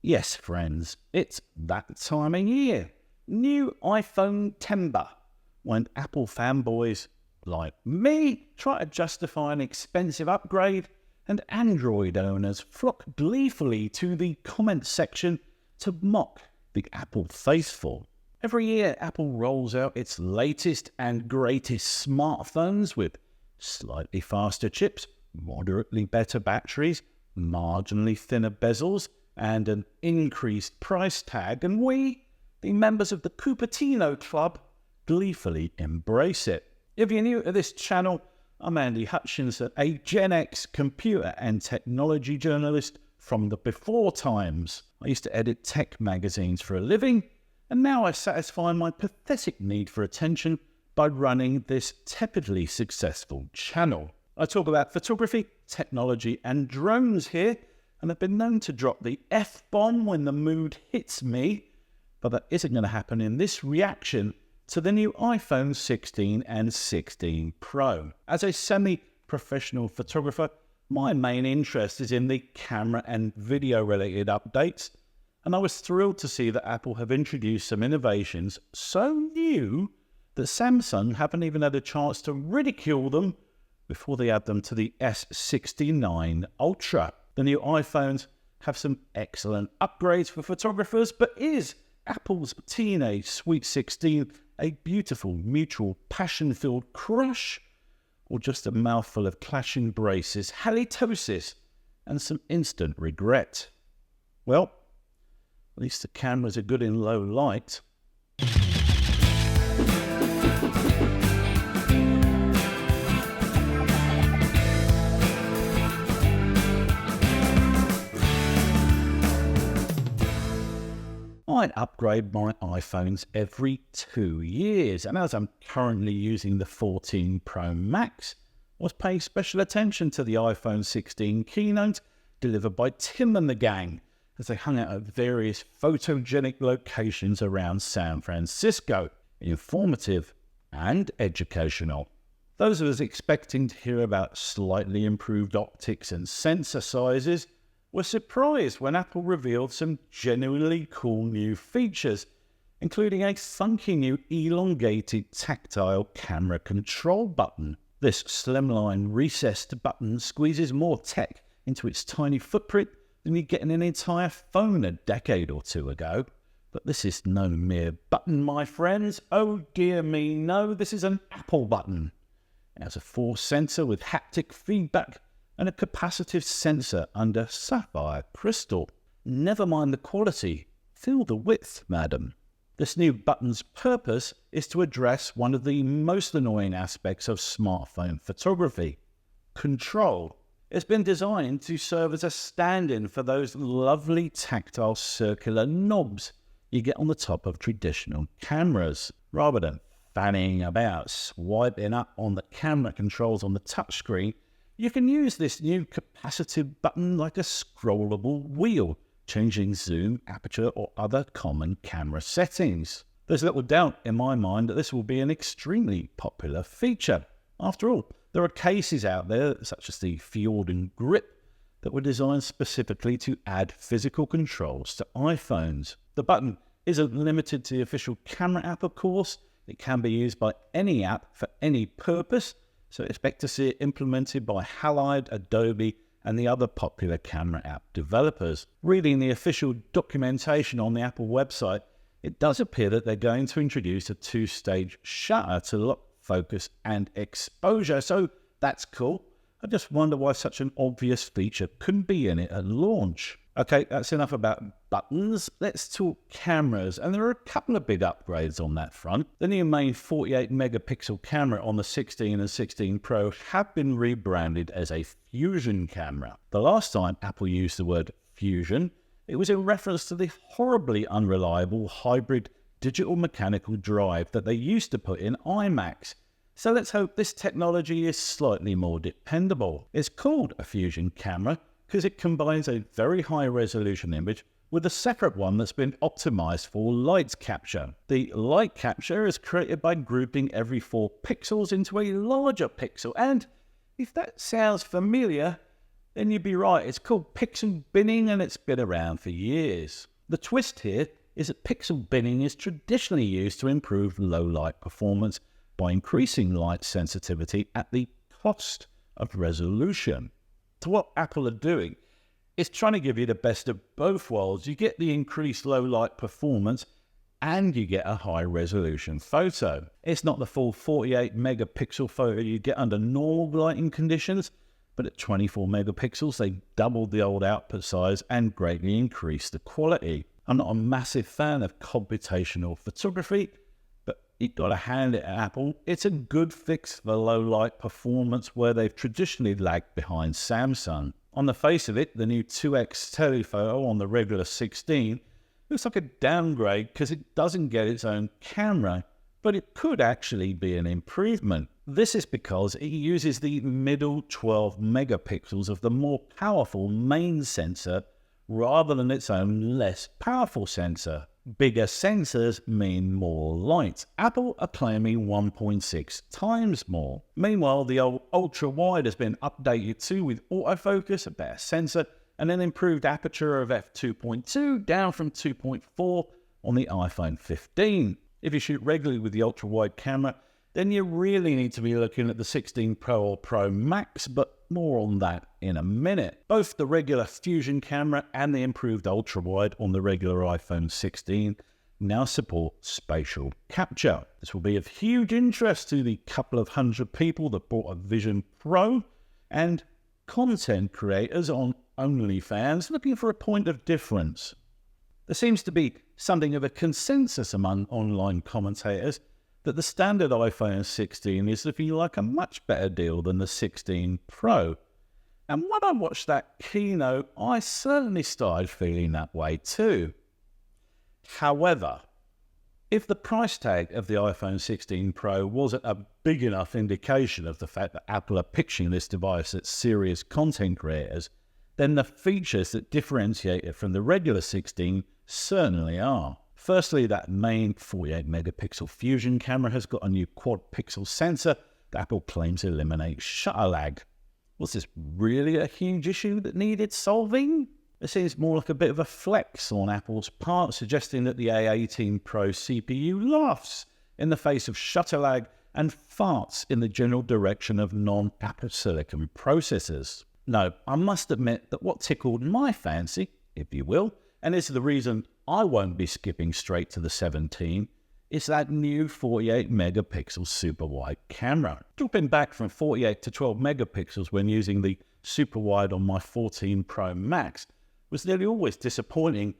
Yes, friends, it's that time of year. New iPhone-tember. When Apple fanboys like me try to justify an expensive upgrade, and Android owners flock gleefully to the comment section to mock the Apple faithful. Every year, Apple rolls out its latest and greatest smartphones with slightly faster chips, moderately better batteries, marginally thinner bezels, and an increased price tag, and we, the members of the Cupertino Club, gleefully embrace it. If you're new to this channel, I'm Andy Hutchinson, a Gen X computer and technology journalist from the before times. I used to edit tech magazines for a living, and now I satisfy my pathetic need for attention by running this tepidly successful channel. I talk about photography, technology, and drones here, and I've been known to drop the F-bomb when the mood hits me, but that isn't going to happen in this reaction to the new iPhone 16 and 16 Pro. As a semi-professional photographer, my main interest is in the camera and video-related updates, and I was thrilled to see that Apple have introduced some innovations so new that Samsung haven't even had a chance to ridicule them before they add them to the S69 Ultra. The new iPhones have some excellent upgrades for photographers, but is Apple's teenage Sweet 16 a beautiful, mutual, passion-filled crush, or just a mouthful of clashing braces, halitosis, and some instant regret? Well, at least the cameras are good in low light. I upgrade my iPhones every 2 years, and as I'm currently using the 14 Pro Max, I was paying special attention to the iPhone 16 keynote delivered by Tim and the gang as they hung out at various photogenic locations around San Francisco. Informative and educational. Those of us expecting to hear about slightly improved optics and sensor sizes were surprised when Apple revealed some genuinely cool new features, including a funky new elongated tactile camera control button. This slimline recessed button squeezes more tech into its tiny footprint than you get in an entire phone a decade or two ago. But this is no mere button, my friends. Oh dear me, no, this is an Apple button. It has a force sensor with haptic feedback and a capacitive sensor under sapphire crystal. Never mind the quality, feel the width, madam. This new button's purpose is to address one of the most annoying aspects of smartphone photography: control. It's been designed to serve as a stand-in for those lovely tactile circular knobs you get on the top of traditional cameras. Rather than fanning about, swiping up on the camera controls on the touchscreen, you can use this new capacitive button like a scrollable wheel, changing zoom, aperture, or other common camera settings. There's little doubt in my mind that this will be an extremely popular feature. After all, there are cases out there, such as the Fjord Grip, that were designed specifically to add physical controls to iPhones. The button isn't limited to the official camera app, of course. It can be used by any app for any purpose, so expect to see it implemented by Halide, Adobe, and the other popular camera app developers. Reading the official documentation on the Apple website, it does appear that they're going to introduce a two-stage shutter to lock focus and exposure, so that's cool. I just wonder why such an obvious feature couldn't be in it at launch. Okay, that's enough about buttons. Let's talk cameras, and there are a couple of big upgrades on that front. The new main 48 megapixel camera on the 16 and 16 Pro have been rebranded as a Fusion camera. The last time Apple used the word Fusion, it was in reference to the horribly unreliable hybrid digital mechanical drive that they used to put in iMacs. So let's hope this technology is slightly more dependable. It's called a Fusion camera because it combines a very high resolution image with a separate one that's been optimized for light capture. The light capture is created by grouping every 4 pixels into a larger pixel, and if that sounds familiar, then you'd be right. It's called pixel binning and it's been around for years. The twist here is that pixel binning is traditionally used to improve low light performance by increasing light sensitivity at the cost of resolution. So what Apple are doing is trying to give you the best of both worlds. You get the increased low light performance and you get a high resolution photo. It's not the full 48 megapixel photo you get under normal lighting conditions, but at 24 megapixels, they doubled the old output size and greatly increased the quality. I'm not a massive fan of computational photography, but you've got to hand it to Apple. It's a good fix for low light performance where they've traditionally lagged behind Samsung. On the face of it, the new 2x telephoto on the regular 16 looks like a downgrade because it doesn't get its own camera, but it could actually be an improvement. This is because it uses the middle 12 megapixels of the more powerful main sensor rather than its own less powerful sensor. Bigger sensors mean more light. Apple are claiming 1.6 times more. Meanwhile, the old ultra-wide has been updated too with autofocus, a better sensor, and an improved aperture of f2.2 down from 2.4 on the iPhone 15. If you shoot regularly with the ultra-wide camera, then you really need to be looking at the 16 Pro or Pro Max, but more on that in a minute. Both the regular Fusion camera and the improved ultra-wide on the regular iPhone 16 now support spatial capture. This will be of huge interest to the couple of hundred people that bought a Vision Pro and content creators on OnlyFans looking for a point of difference. There seems to be something of a consensus among online commentators that the standard iPhone 16 is looking like a much better deal than the 16 Pro. And when I watched that keynote, I certainly started feeling that way too. However, if the price tag of the iPhone 16 Pro wasn't a big enough indication of the fact that Apple are pitching this device at serious content creators, then the features that differentiate it from the regular 16 certainly are. Firstly, that main 48 megapixel Fusion camera has got a new quad pixel sensor that Apple claims eliminates shutter lag. Was this really a huge issue that needed solving? It seems more like a bit of a flex on Apple's part, suggesting that the A18 Pro CPU laughs in the face of shutter lag and farts in the general direction of non-Apple silicon processors. No, I must admit that what tickled my fancy, if you will, and is the reason I won't be skipping straight to the 17, is that new 48 megapixel super wide camera. Dropping back from 48 to 12 megapixels when using the super wide on my 14 Pro Max was nearly always disappointing,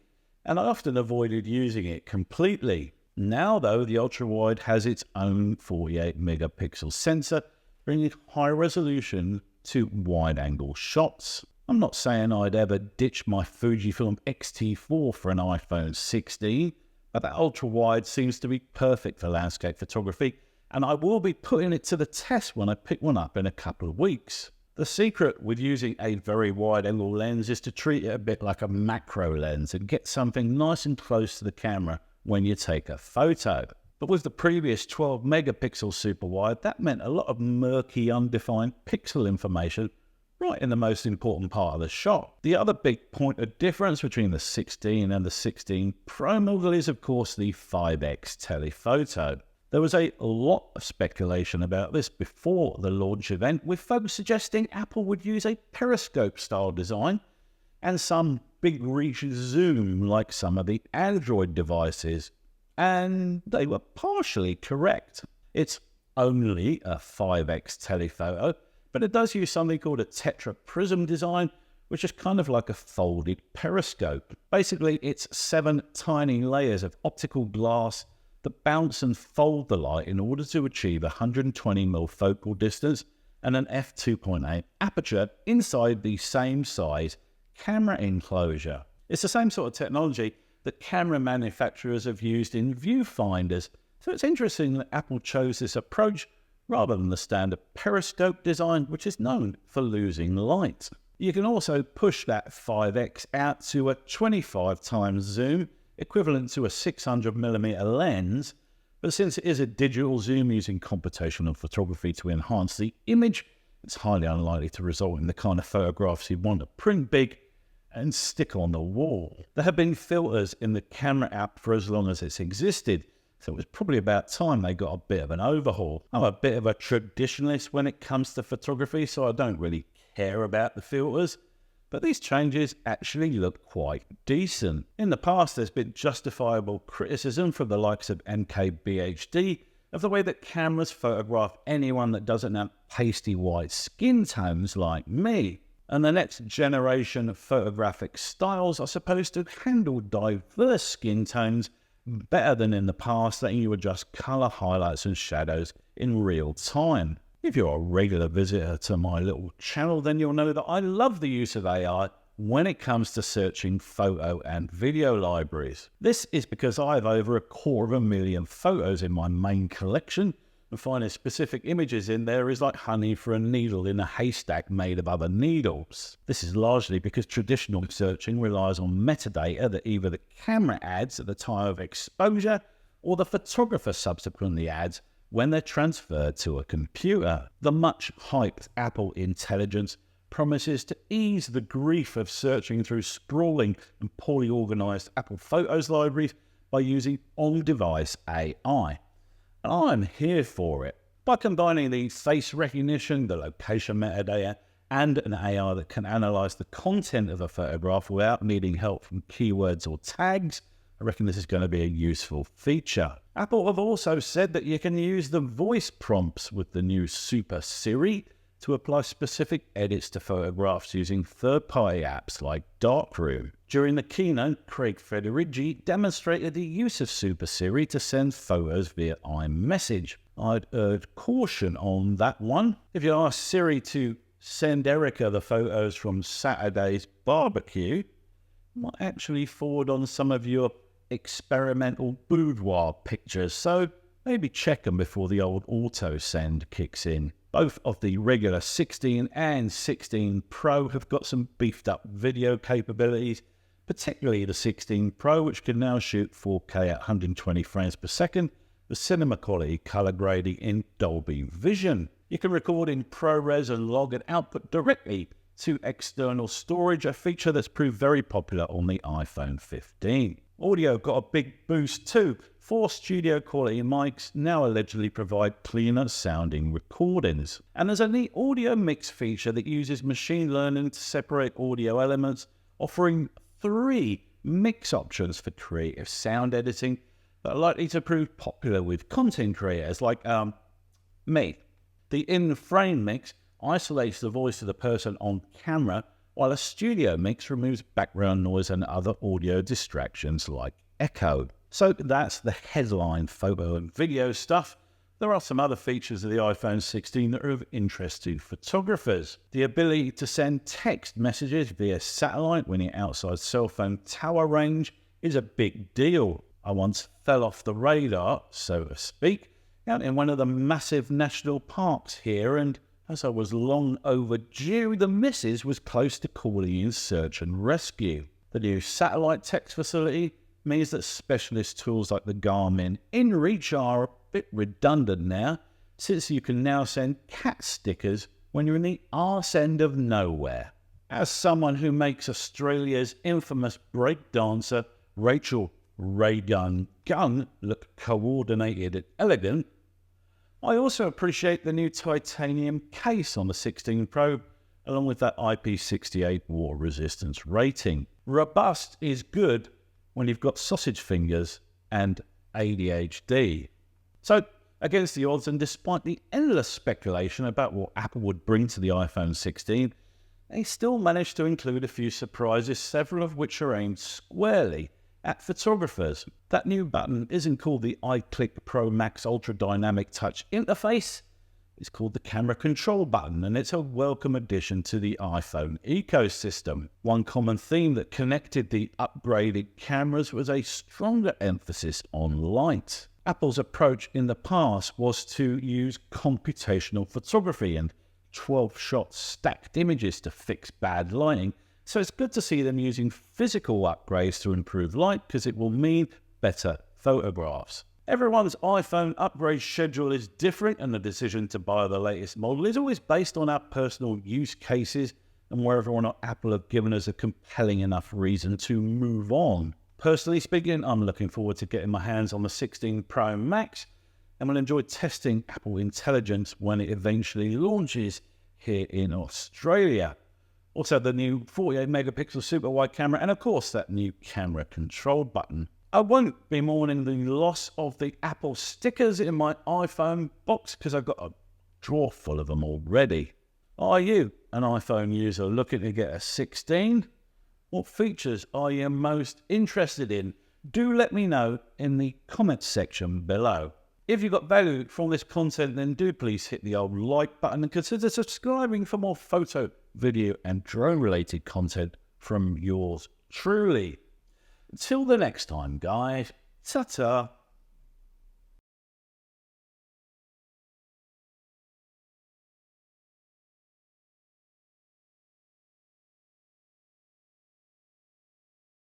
and I often avoided using it completely. Now though, the ultra wide has its own 48 megapixel sensor, bringing high resolution to wide angle shots. I'm not saying I'd ever ditch my Fujifilm X-T4 for an iPhone 16, but that ultra-wide seems to be perfect for landscape photography, and I will be putting it to the test when I pick one up in a couple of weeks. The secret with using a very wide-angle lens is to treat it a bit like a macro lens and get something nice and close to the camera when you take a photo. But with the previous 12 megapixel super wide, that meant a lot of murky, undefined pixel information right in the most important part of the shot. The other big point of difference between the 16 and the 16 Pro model is, of course, the 5x telephoto. There was a lot of speculation about this before the launch event, with folks suggesting Apple would use a periscope-style design and some big reach zoom like some of the Android devices. And they were partially correct. It's only a 5x telephoto, but it does use something called a tetraprism design, which is kind of like a folded periscope. Basically, it's 7 tiny layers of optical glass that bounce and fold the light in order to achieve 120mm focal distance and an f2.8 aperture inside the same size camera enclosure. It's the same sort of technology that camera manufacturers have used in viewfinders, so it's interesting that Apple chose this approach rather than the standard periscope design, which is known for losing light. You can also push that 5x out to a 25 times zoom, equivalent to a 600mm lens, but since it is a digital zoom using computational photography to enhance the image, it's highly unlikely to result in the kind of photographs you'd want to print big and stick on the wall. There have been filters in the camera app for as long as it's existed, so it was probably about time they got a bit of an overhaul. I'm a bit of a traditionalist when it comes to photography, so I don't really care about the filters, but these changes actually look quite decent. In the past, there's been justifiable criticism from the likes of MKBHD of the way that cameras photograph anyone that doesn't have pasty white skin tones like me. And the next generation of photographic styles are supposed to handle diverse skin tones better than in the past, letting you adjust colour highlights and shadows in real time. If you're a regular visitor to my little channel, then you'll know that I love the use of AI when it comes to searching photo and video libraries. This is because I have over 250,000 photos in my main collection, and finding specific images in there is like honey for a needle in a haystack made of other needles. This is largely because traditional searching relies on metadata that either the camera adds at the time of exposure or the photographer subsequently adds when they're transferred to a computer. The much hyped Apple Intelligence promises to ease the grief of searching through sprawling and poorly organized Apple Photos libraries by using on-device AI. And I'm here for it. By combining the face recognition, the location metadata, and an AI that can analyze the content of a photograph without needing help from keywords or tags, I reckon this is going to be a useful feature. Apple have also said that you can use the voice prompts with the new Super Siri to apply specific edits to photographs using third-party apps like Darkroom. During the keynote, Craig Federighi demonstrated the use of Super Siri to send photos via iMessage. I'd urge caution on that one. If you ask Siri to send Erica the photos from Saturday's barbecue, you might actually forward on some of your experimental boudoir pictures, so maybe check them before the old auto send kicks in. Both of the regular 16 and 16 Pro have got some beefed up video capabilities, particularly the 16 Pro, which can now shoot 4K at 120 frames per second with cinema quality color grading in Dolby Vision. You can record in ProRes and log and output directly to external storage, a feature that's proved very popular on the iPhone 15. Audio got a big boost too. 4 studio quality mics now allegedly provide cleaner sounding recordings. And there's a neat audio mix feature that uses machine learning to separate audio elements, offering 3 mix options for creative sound editing that are likely to prove popular with content creators like me. The in-frame mix isolates the voice of the person on camera, while a studio mix removes background noise and other audio distractions like echo. So that's the headline photo and video stuff. There are some other features of the iPhone 16 that are of interest to photographers. The ability to send text messages via satellite when you're outside cell phone tower range is a big deal. I once fell off the radar, so to speak, out in one of the massive national parks here, and as I was long overdue, the missus was close to calling in search and rescue. The new satellite text facility means that specialist tools like the Garmin InReach are a bit redundant now, since you can now send cat stickers when you're in the arse end of nowhere. As someone who makes Australia's infamous breakdancer Rachel Raygun Gunn look coordinated and elegant, I also appreciate the new titanium case on the 16 Pro, along with that IP68 water resistance rating. Robust is good when you've got sausage fingers and ADHD. So, against the odds, and despite the endless speculation about what Apple would bring to the iPhone 16, they still managed to include a few surprises, several of which are aimed squarely at photographers. That new button isn't called the iClick Pro Max Ultra Dynamic Touch Interface. It's called the Camera Control button, and it's a welcome addition to the iPhone ecosystem. One common theme that connected the upgraded cameras was a stronger emphasis on light. Apple's approach in the past was to use computational photography and 12-shot stacked images to fix bad lighting, so it's good to see them using physical upgrades to improve light, because it will mean better photographs. Everyone's iPhone upgrade schedule is different, and the decision to buy the latest model is always based on our personal use cases and whether or not Apple have given us a compelling enough reason to move on. Personally speaking, I'm looking forward to getting my hands on the 16 Pro Max and will enjoy testing Apple Intelligence when it eventually launches here in Australia. Also, the new 48 megapixel super wide camera, and of course that new camera control button. I won't be mourning the loss of the Apple stickers in my iPhone box because I've got a drawer full of them already. Are you an iPhone user looking to get a 16? What features are you most interested in? Do let me know in the comments section below. If you got value from this content, then do please hit the old like button and consider subscribing for more photo, video and drone related content from yours truly. Until the next time, guys, ta-ta.